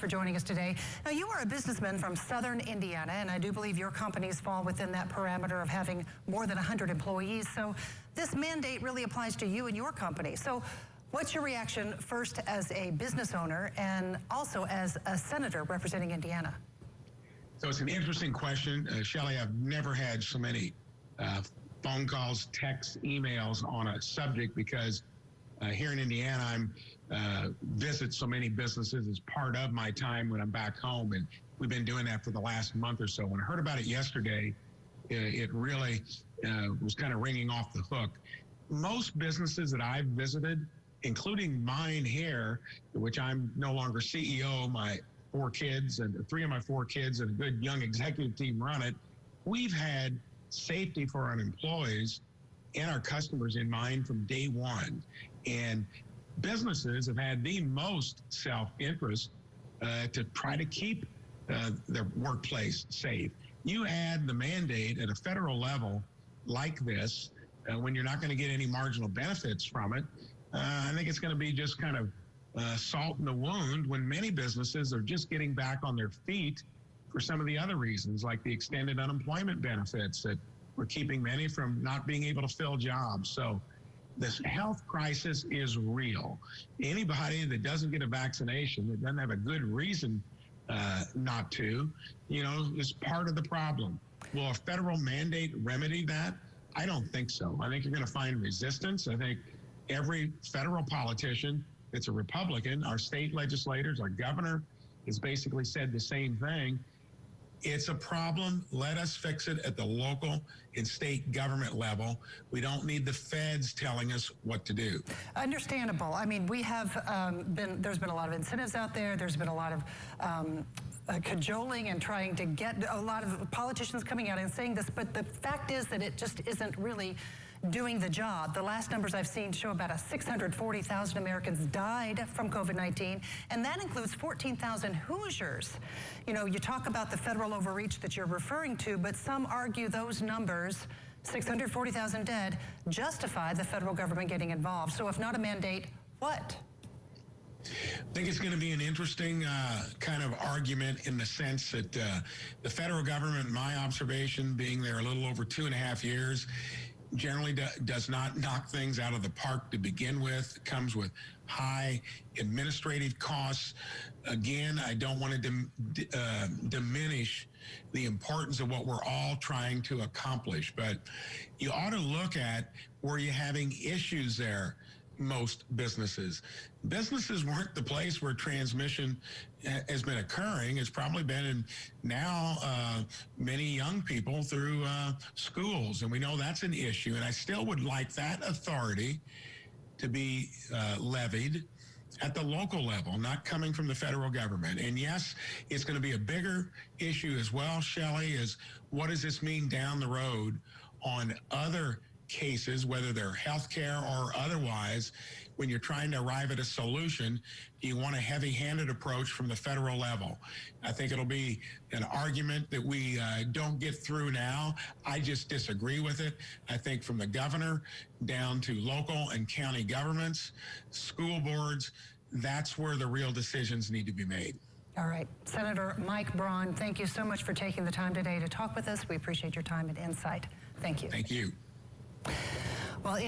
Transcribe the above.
for joining us today. Now, you are a businessman from southern Indiana, and I do believe your companies fall within that parameter of having more than 100 employees. So this mandate really applies to you and your company. So what's your reaction first as a business owner and also as a senator representing Indiana? So it's an interesting question. Shelley, I've never had so many phone calls, texts, emails on a subject because here in Indiana, I'm visit so many businesses as part of my time when I'm back home, and we've been doing that for the last month or so. When I heard about it yesterday, it really was kind of ringing off the hook. Most businesses that I've visited, including mine here, which I'm no longer CEO, my 4 kids and 3 of my 4 kids and a good young executive team run it, we've had safety for our employees and our customers in mind from day one. And businesses have had the most self-interest to try to keep their workplace safe. You add the mandate at a federal level like this, when you're not going to get any marginal benefits from it, I think it's going to be just kind of salt in the wound when many businesses are just getting back on their feet for some of the other reasons, like the extended unemployment benefits that we're keeping many from not being able to fill jobs. So this health crisis is real. Anybody that doesn't get a vaccination, that doesn't have a good reason not to, is part of the problem. Will a federal mandate remedy that? I don't think so. I think you're going to find resistance. I think every federal politician that's a Republican, our state legislators, our governor, has basically said the same thing. It's a problem. Let us fix it at the local and state government level. We don't need the feds telling us what to do. Understandable. I mean, we have there's been a lot of incentives out there. There's been a lot of cajoling and trying to get a lot of politicians coming out and saying this, but the fact is that it just isn't really doing the job. The last numbers I've seen show about 640,000 Americans died from COVID-19, and that includes 14,000 Hoosiers. You talk about the federal overreach that you're referring to, but some argue those numbers, 640,000 dead, justify the federal government getting involved. So if not a mandate, what? I think it's going to be an interesting kind of argument in the sense that the federal government, my observation being there a little over 2.5 years, generally does not knock things out of the park to begin with. It comes with high administrative costs. Again, I don't want to diminish the importance of what we're all trying to accomplish, but you ought to look at where you're having issues there. Most businesses weren't the place where transmission has been occurring. It's probably been in now many young people through schools, and we know that's an issue. And I still would like that authority to be levied at the local level, not coming from the federal government. And yes, it's going to be a bigger issue as well, Shelley, is what does this mean down the road on other cases, whether they're healthcare or otherwise, when you're trying to arrive at a solution, you want a heavy-handed approach from the federal level. I think it'll be an argument that we don't get through now. I just disagree with it. I think from the governor down to local and county governments, school boards, that's where the real decisions need to be made. All right. Senator Mike Braun, thank you so much for taking the time today to talk with us. We appreciate your time and insight. Thank you. Thank you.